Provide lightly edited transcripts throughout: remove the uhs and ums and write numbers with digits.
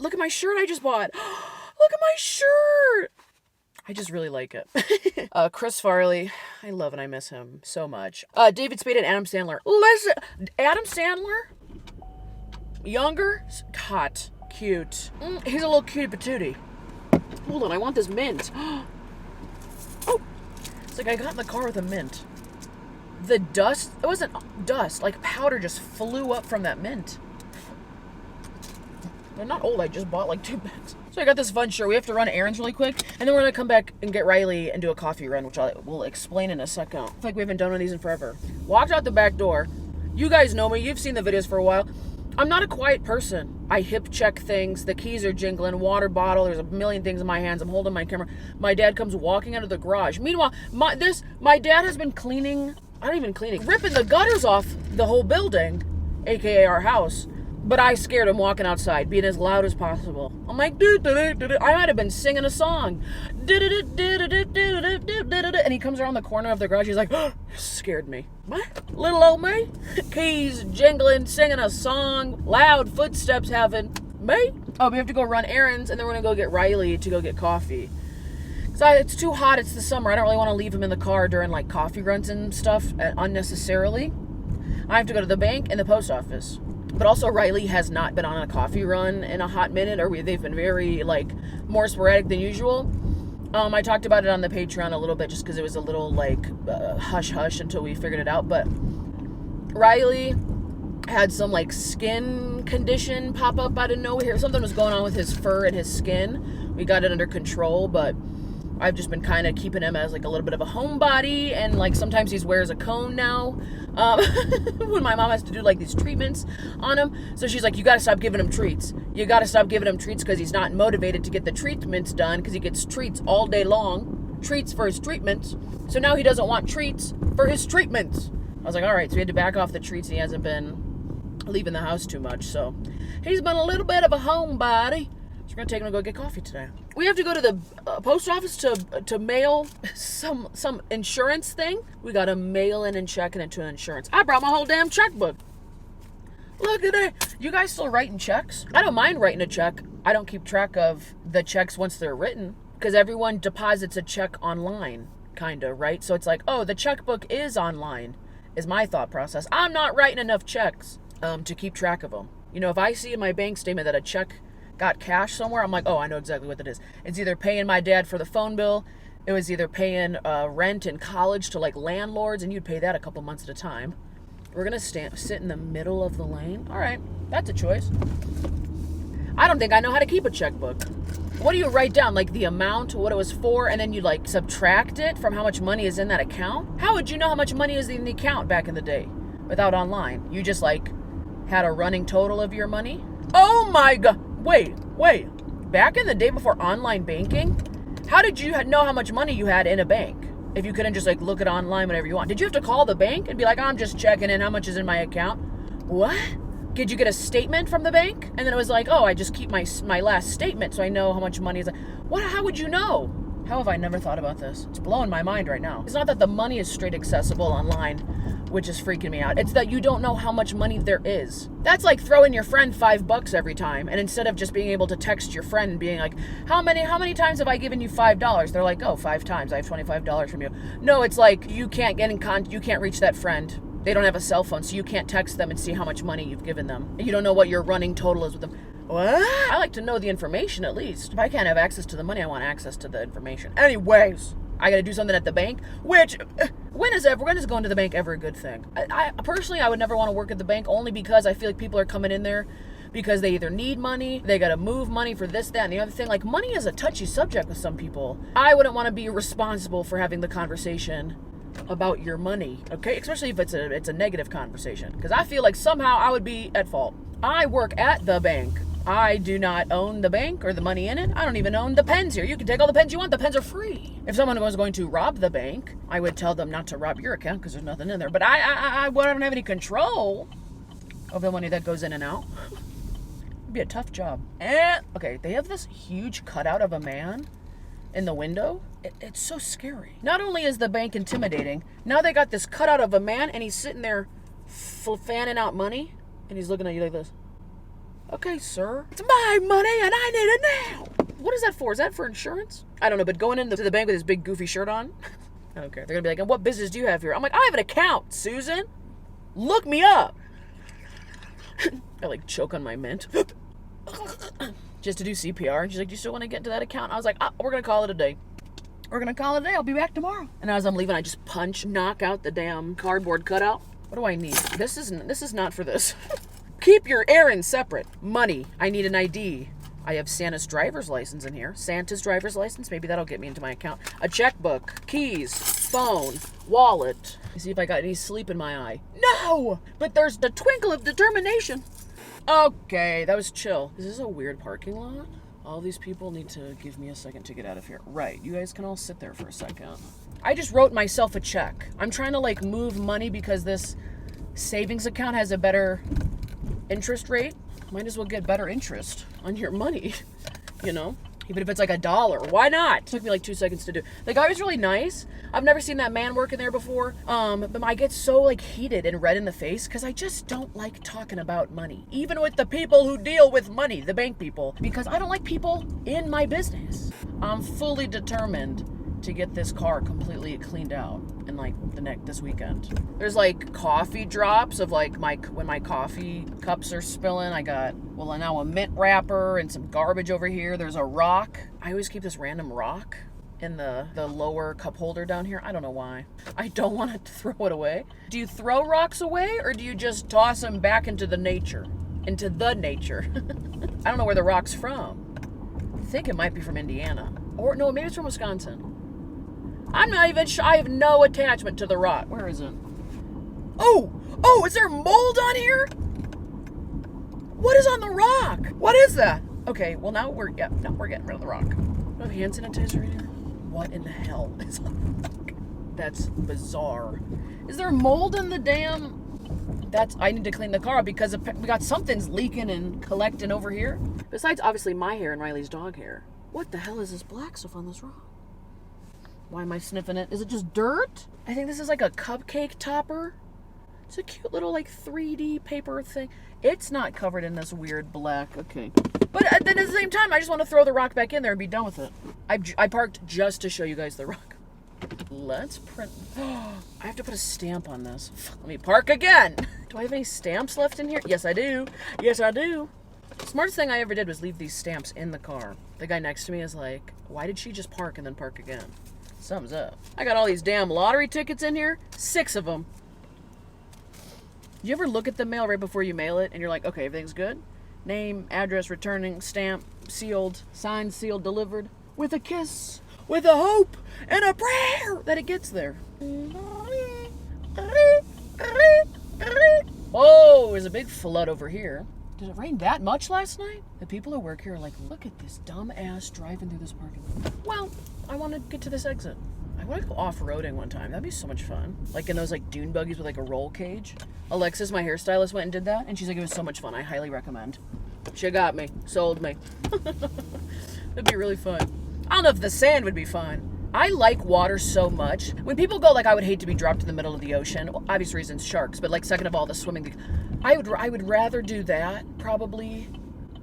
Look at my shirt I just bought. Look at my shirt. I just really like it. Chris Farley. I love and I miss him so much. David Spade and Adam Sandler. Listen, Adam Sandler? Younger? Hot. Cute. He's a little cutie patootie. Hold on, I want this mint. Oh! It's like I got in the car with a mint. The dust, it wasn't dust, like powder just flew up from that mint. They're not old, I just bought like 2 mints. So I got this fun shirt. We have to run errands really quick, and then we're gonna come back and get Riley and do a coffee run, which I will explain in a second. It's like we haven't done one of these in forever. Walked out the back door. You guys know me, you've seen the videos for a while. I'm not a quiet person. I hip check things, the keys are jingling, water bottle, there's a million things in my hands, I'm holding my camera. My dad comes walking out of the garage. Meanwhile, my dad has been cleaning, not even cleaning, ripping the gutters off the whole building, aka our house. But I scared him walking outside, being as loud as possible. I'm like, I might have been singing a song. And he comes around the corner of the garage, he's like, scared me. What? Little old me? Keys jingling, singing a song, loud footsteps having me? Oh, we have to go run errands, and then we're gonna go get Riley to go get coffee. It's too hot, it's the summer. I don't really want to leave him in the car during like coffee runs and stuff unnecessarily. I have to go to the bank and the post office. But also Riley has not been on a coffee run in a hot minute, or they've been very like more sporadic than usual. I talked about it on the Patreon a little bit just because it was a little like hush hush until we figured it out. But Riley had some like skin condition pop up out of nowhere. Something was going on with his fur and his skin. We got it under control, but I've just been kind of keeping him as like a little bit of a homebody, and like sometimes he wears a cone now when my mom has to do like these treatments on him. So she's like, you got to stop giving him treats. You got to stop giving him treats because he's not motivated to get the treatments done because he gets treats all day long, treats for his treatments. So now he doesn't want treats for his treatments. I was like, all right, so we had to back off the treats, and he hasn't been leaving the house too much. So he's been a little bit of a homebody. So we're gonna take him to go get coffee today. We have to go to the post office to mail some insurance thing. We gotta mail in and check it into insurance. I brought my whole damn checkbook. Look at that. You guys still writing checks? I don't mind writing a check. I don't keep track of the checks once they're written because everyone deposits a check online, kinda, right? So it's like, oh, the checkbook is online, is my thought process. I'm not writing enough checks to keep track of them. You know, if I see in my bank statement that a check got cash somewhere, I'm like, oh, I know exactly what that is. It's either paying my dad for the phone bill, it was either paying rent in college to like landlords, and you'd pay that a couple months at a time. We're gonna sit in the middle of the lane. All right, that's a choice. I don't think I know how to keep a checkbook. What do you write down? Like the amount, what it was for, and then you like subtract it from how much money is in that account? How would you know how much money is in the account back in the day without online? You just like had a running total of your money? Oh my God. Wait. Back in the day before online banking, how did you know how much money you had in a bank? If you couldn't just like look it online whenever you want. Did you have to call the bank and be like, I'm just checking in how much is in my account? What? Did you get a statement from the bank? And then it was like, oh, I just keep my last statement so I know how much money is. What? How would you know? How have I never thought about this? It's blowing my mind right now. It's not that the money is straight accessible online, which is freaking me out. It's that you don't know how much money there is. That's like throwing your friend $5 every time, and instead of just being able to text your friend and being like, how many times have I given you $5? They're like, oh, 5 times. I have $25 from you. No, it's like you can't get in contact. You can't reach that friend. They don't have a cell phone, so you can't text them and see how much money you've given them. You don't know what your running total is with them. What? I like to know the information at least. If I can't have access to the money, I want access to the information. Anyways, I gotta do something at the bank, which, when is going to the bank ever a good thing? I personally, I would never want to work at the bank only because I feel like people are coming in there because they either need money, they gotta move money for this, that, and the other thing. Like, money is a touchy subject with some people. I wouldn't want to be responsible for having the conversation about your money, okay? Especially if it's a negative conversation, because I feel like somehow I would be at fault. I work at the bank. I do not own the bank or the money in it. I don't even own the pens here. You can take all the pens you want. The pens are free. If someone was going to rob the bank, I would tell them not to rob your account because there's nothing in there. But I don't have any control of the money that goes in and out. It'd be a tough job. And, okay, they have this huge cutout of a man in the window. It's so scary. Not only is the bank intimidating, now they got this cutout of a man and he's sitting there fanning out money and he's looking at you like this. Okay, sir. It's my money and I need it now. What is that for? Is that for insurance? I don't know, but going into the bank with his big goofy shirt on, I don't care. They're gonna be like, and what business do you have here? I'm like, I have an account, Susan. Look me up. I like choke on my mint. Just to do CPR. And she's like, do you still want to get into that account? I was like, we're gonna call it a day. We're gonna call it a day. I'll be back tomorrow. And as I'm leaving, I just knock out the damn cardboard cutout. What do I need? This is not for this. Keep your errands separate. Money. I need an ID. I have Santa's driver's license in here. Santa's driver's license. Maybe that'll get me into my account. A checkbook. Keys. Phone. Wallet. Let's see if I got any sleep in my eye. No! But there's the twinkle of determination. Okay, that was chill. Is this a weird parking lot? All these people need to give me a second to get out of here. Right, you guys can all sit there for a second. I just wrote myself a check. I'm trying to like move money because this savings account has a better interest rate. Might as well get better interest on your money, you know? Even if it's like $1. Why not? It took me like 2 seconds to do. The guy was really nice. I've never seen that man working there before. But I get so like heated and red in the face because I just don't like talking about money. Even with the people who deal with money, the bank people, because I don't like people in my business. I'm fully determined to get this car completely cleaned out in like this weekend. There's like coffee drops of like when my coffee cups are spilling. I got now a mint wrapper and some garbage over here. There's a rock. I always keep this random rock in the lower cup holder down here. I don't know why. I don't want to throw it away. Do you throw rocks away or do you just toss them back into the nature? I don't know where the rock's from. I think it might be from Indiana. Or no, maybe it's from Wisconsin. I'm not even sure. I have no attachment to the rock. Where is it? Oh, is there mold on here? What is on the rock? What is that? Okay, well now we're getting rid of the rock. Do I have hand sanitizer in here? What in the hell is on the rock? That's bizarre. Is there mold in the damn... I need to clean the car because we got something's leaking and collecting over here. Besides obviously my hair and Riley's dog hair. What the hell is this black stuff on this rock? Why am I sniffing it? Is it just dirt? I think this is like a cupcake topper. It's a cute little like 3D paper thing. It's not covered in this weird black. Okay. But then at the same time, I just want to throw the rock back in there and be done with it. I parked just to show you guys the rock. Let's print. I have to put a stamp on this. Let me park again. Do I have any stamps left in here? Yes, I do. Yes, I do. Smartest thing I ever did was leave these stamps in the car. The guy next to me is like, why did she just park and then park again? Thumbs up. I got all these damn lottery tickets in here. 6 of them. You ever look at the mail right before you mail it and you're like, okay, everything's good? Name, address, returning, stamp, sealed, signed, sealed, delivered. With a kiss, with a hope, and a prayer that it gets there. Oh, there's a big flood over here. Did it rain that much last night? The people who work here are like, look at this dumb ass driving through this parking lot. Well, I want to get to this exit. I want to go off-roading one time. That'd be so much fun. Like in those like dune buggies with like a roll cage. Alexis, my hairstylist, went and did that. And she's like, it was so much fun. I highly recommend. She got me. Sold me. It'd be really fun. I don't know if the sand would be fun. I like water so much. When people go like, I would hate to be dropped in the middle of the ocean. Well, obvious reasons, sharks. But like second of all, the swimming. I would rather do that probably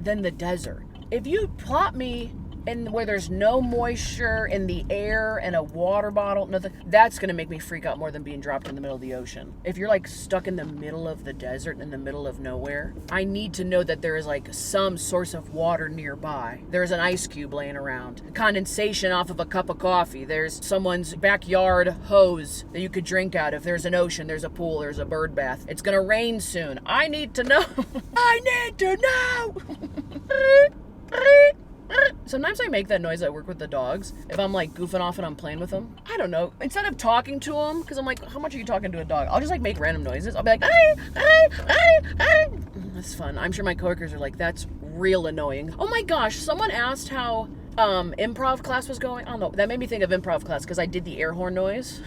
than the desert. If you plop me in where there's no moisture in the air and a water bottle, nothing, that's gonna make me freak out more than being dropped in the middle of the ocean. If you're like stuck in the middle of the desert, in the middle of nowhere, I need to know that there is like some source of water nearby. There's an ice cube laying around, condensation off of a cup of coffee. There's someone's backyard hose that you could drink out of. There's an ocean, there's a pool, there's a bird bath. It's gonna rain soon. I need to know. I need to know. Sometimes I make that noise at work with the dogs. If I'm like goofing off and I'm playing with them. I don't know. Instead of talking to them, because I'm like, how much are you talking to a dog? I'll just like make random noises. I'll be like, That's fun. I'm sure my coworkers are like, that's real annoying. Oh my gosh, someone asked how improv class was going. I don't know. That made me think of improv class because I did the air horn noise.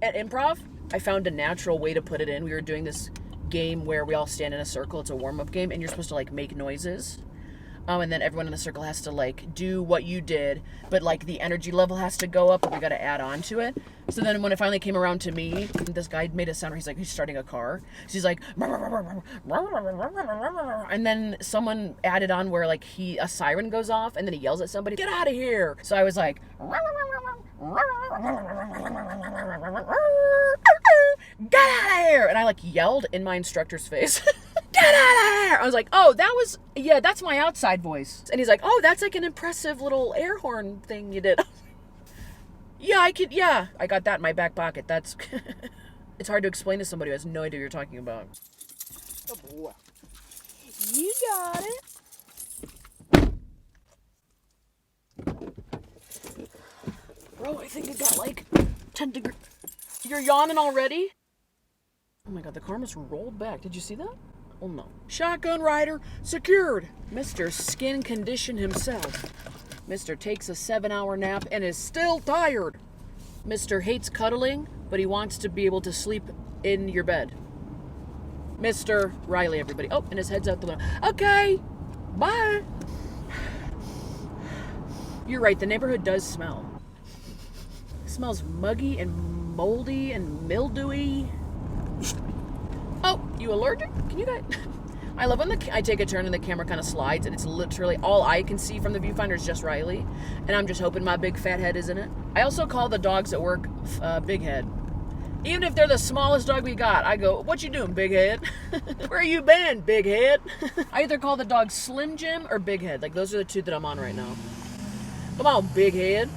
At improv, I found a natural way to put it in. We were doing this game where we all stand in a circle. It's a warm-up game and you're supposed to like make noises. And then everyone in the circle has to like do what you did, but like the energy level has to go up, but we got to add on to it. So then when it finally came around to me, this guy made a sound where he's starting a car. So he's like, and then someone added on where like a siren goes off and then he yells at somebody, get out of here. So I was like, get out of here. And I like yelled in my instructor's face. Get out of here! I was like, oh, that's my outside voice. And he's like, oh, that's like an impressive little air horn thing you did. Yeah, I got that in my back pocket. That's, it's hard to explain to somebody who has no idea what you're talking about. Oh, boy. You got it. Bro, I think it got like 10 degrees. You're yawning already? Oh my God, the car almost rolled back. Did you see that? Oh no. Shotgun rider secured. Mr. Skin Condition himself. Mr. takes a 7-hour nap and is still tired. Mr. hates cuddling, but he wants to be able to sleep in your bed. Mr. Riley, everybody. Oh, and his head's out the window. Okay, bye. You're right, the neighborhood does smell. It smells muggy and moldy and mildewy. Oh, you allergic? Can you guys? I love when I take a turn and the camera kind of slides and it's literally all I can see from the viewfinder is just Riley. And I'm just hoping my big fat head is in it. I also call the dogs at work big head. Even if they're the smallest dog we got, I go, what you doing, big head? Where you been, big head? I either call the dog Slim Jim or Big Head. Like those are the two that I'm on right now. Come on, big head.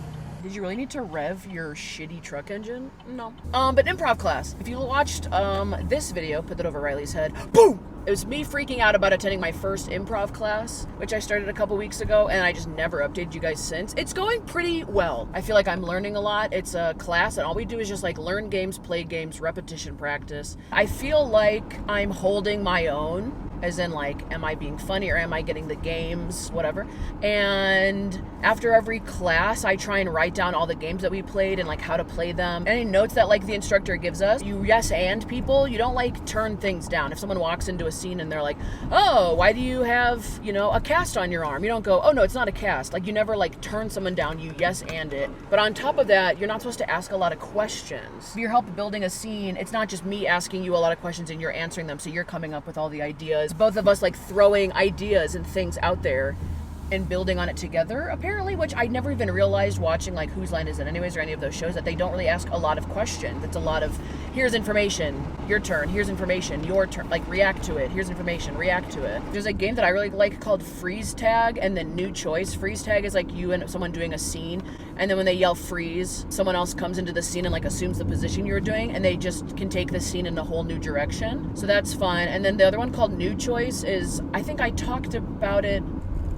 Did you really need to rev your shitty truck engine? No. But improv class. If you watched this video, put that over Riley's head. Boom! It was me freaking out about attending my first improv class, which I started a couple weeks ago, and I just never updated you guys since. It's going pretty well. I feel like I'm learning a lot. It's a class, and all we do is just like learn games, play games, repetition practice. I feel like I'm holding my own. As in, like, am I being funny or am I getting the games, whatever. And after every class, I try and write down all the games that we played and, like, how to play them. Any notes that, like, the instructor gives us. You yes and people. You don't, like, turn things down. If someone walks into a scene and they're like, oh, why do you have, you know, a cast on your arm? You don't go, oh, no, it's not a cast. Like, you never, like, turn someone down. You yes and it. But on top of that, you're not supposed to ask a lot of questions. If you're helping building a scene, it's not just me asking you a lot of questions and you're answering them, so you're coming up with all the ideas. Both of us like throwing ideas and things out there and building on it together, apparently, which I never even realized watching like Whose Line Is It Anyways or any of those shows, that they don't really ask a lot of questions. It's a lot of, here's information, your turn, here's information, your turn, like react to it, here's information, react to it. There's a game that I really like called Freeze Tag and then New Choice. Freeze Tag is like you and someone doing a scene, and then when they yell freeze, someone else comes into the scene and like assumes the position you're doing, and they just can take the scene in a whole new direction. So that's fun. And then the other one called New Choice is, I think I talked about it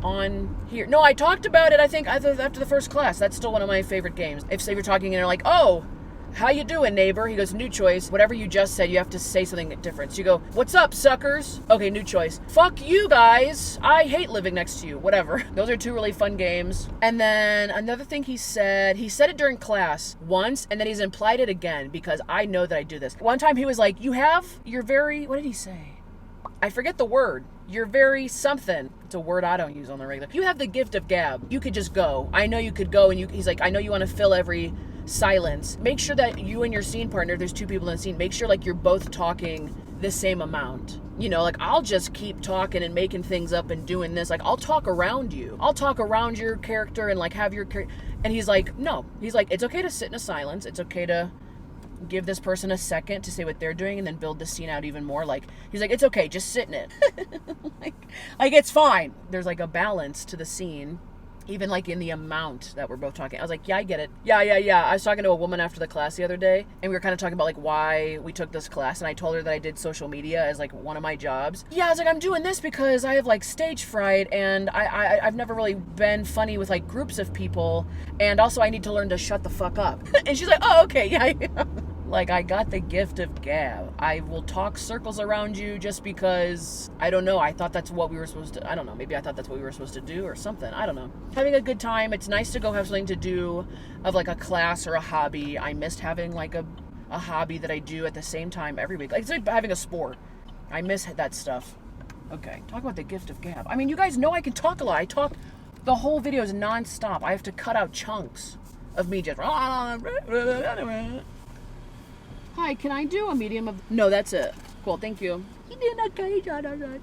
on here. No, I talked about it, I think, after the first class. That's still one of my favorite games. If say you're talking and they're like, oh, how you doing, neighbor? He goes, New Choice. Whatever you just said, you have to say something different. So you go, what's up, suckers? Okay, New Choice. Fuck you guys. I hate living next to you. Whatever. Those are two really fun games. And then another thing he said it during class once, and then he's implied it again because I know that I do this. One time he was like, you're very, what did he say? I forget the word. You're very something. It's a word I don't use on the regular. You have the gift of gab. You could just go. I know you could go, and he's like, I know you want to fill every silence. Make sure that you and your scene partner, there's two people in the scene, make sure like you're both talking the same amount. You know, like I'll just keep talking and making things up and doing this. Like I'll talk around you. I'll talk around your character and like have your character. And he's like, no. He's like, it's okay to sit in a silence. It's okay to give this person a second to say what they're doing and then build the scene out even more. Like he's like, it's okay, just sit in it. like it's fine. There's like a balance to the scene, even like in the amount that we're both talking. I was like, yeah, I get it. Yeah. I was talking to a woman after the class the other day, and we were kind of talking about like why we took this class, and I told her that I did social media as like one of my jobs. Yeah, I was like, I'm doing this because I have like stage fright, and I've never really been funny with like groups of people, and also I need to learn to shut the fuck up. And she's like, oh, okay, yeah. Like, I got the gift of gab. I will talk circles around you just because, I don't know, I thought that's what we were supposed to, I don't know, maybe I thought that's what we were supposed to do or something, I don't know. Having a good time. It's nice to go have something to do of like a class or a hobby. I missed having like a hobby that I do at the same time every week. Like, it's like having a sport. I miss that stuff. Okay, talk about the gift of gab. I mean, you guys know I can talk a lot. I talk, the whole video is non-stop. I have to cut out chunks of me just... Hi, can I do a medium of... No, that's it. Cool, thank you. You did okay, John.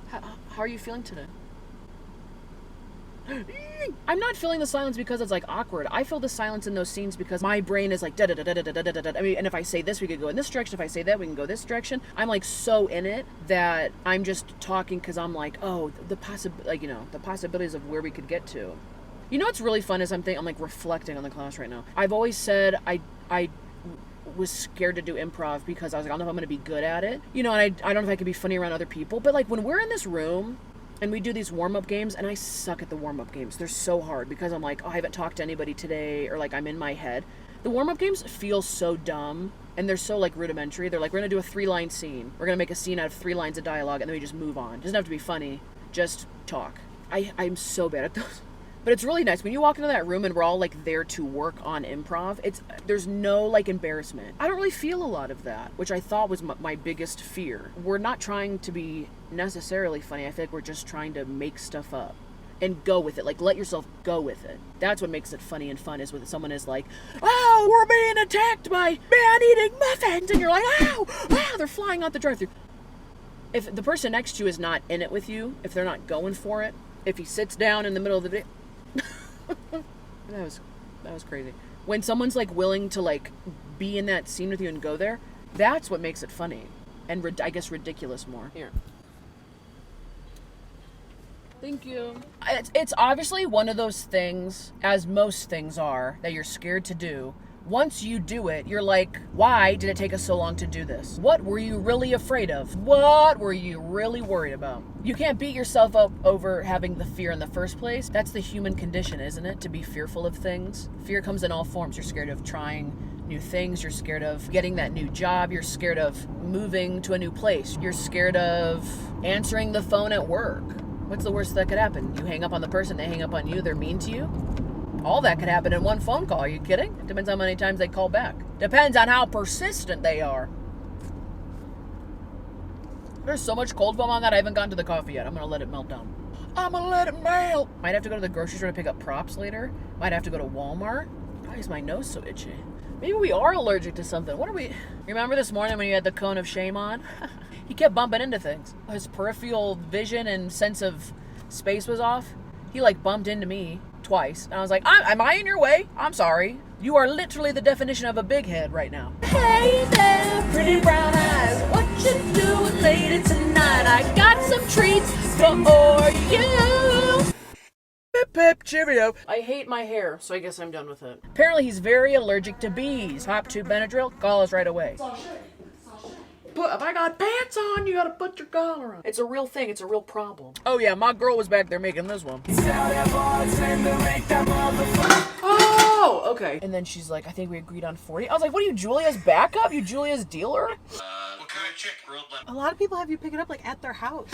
How are you feeling today? I'm not feeling the silence because it's like awkward. I feel the silence in those scenes because my brain is like da da da da da da da da. I mean, and if I say this, we could go in this direction. If I say that, we can go this direction. I'm like so in it that I'm just talking because I'm like, oh, the possibilities of where we could get to. You know what's really fun is I'm like reflecting on the class right now. I've always said I was scared to do improv because I was like, I don't know if I'm going to be good at it. You know, and I don't know if I could be funny around other people. But like when we're in this room and we do these warm-up games, and I suck at the warm-up games. They're so hard because I'm like, oh, I haven't talked to anybody today, or like I'm in my head. The warm-up games feel so dumb, and they're so like rudimentary. They're like, we're going to do a 3-line scene. We're going to make a scene out of 3 lines of dialogue, and then we just move on. It doesn't have to be funny. Just talk. I'm so bad at those. But it's really nice when you walk into that room and we're all like there to work on improv. There's no like embarrassment. I don't really feel a lot of that, which I thought was my biggest fear. We're not trying to be necessarily funny. I feel like we're just trying to make stuff up and go with it. Like let yourself go with it. That's what makes it funny and fun is when someone is like, oh, we're being attacked by man-eating muffins, and you're like, oh, wow, they're flying out the drive-thru. If the person next to you is not in it with you, if they're not going for it, if he sits down in the middle of the day. That was crazy. When someone's like willing to like be in that scene with you and go there, that's what makes it funny and I guess ridiculous more. Here. Thank you. It's obviously one of those things, as most things are, that you're scared to do. Once you do it, you're like, why did it take us so long to do this? What were you really afraid of? What were you really worried about? You can't beat yourself up over having the fear in the first place. That's the human condition, isn't it? To be fearful of things. Fear comes in all forms. You're scared of trying new things. You're scared of getting that new job. You're scared of moving to a new place. You're scared of answering the phone at work. What's the worst that could happen? You hang up on the person, they hang up on you, they're mean to you? All that could happen in one phone call. Are you kidding? It depends how many times they call back. Depends on how persistent they are. There's so much cold foam on that I haven't gotten to the coffee yet. I'm going to let it melt down. I'm going to let it melt. Might have to go to the grocery store to pick up props later. Might have to go to Walmart. Why is my nose so itchy? Maybe we are allergic to something. What are we... Remember this morning when you had the cone of shame on? He kept bumping into things. His peripheral vision and sense of space was off. He like bumped into me twice. And I was like, am I in your way? I'm sorry. You are literally the definition of a big head right now. Hey there, pretty brown eyes. What you doing later tonight? I got some treats for you. Pip, pip, cheerio. I hate my hair, so I guess I'm done with it. Apparently he's very allergic to bees. Hop to Benadryl, call us right away. If I got pants on, you gotta put your collar on. It's a real thing. It's a real problem. Oh yeah, my girl was back there making this one. Oh, okay. And then she's like, I think we agreed on 40. I was like, what are you, Julia's backup? You Julia's dealer? What kind of chick? Grilled lemon. A lot of people have you pick it up like at their house.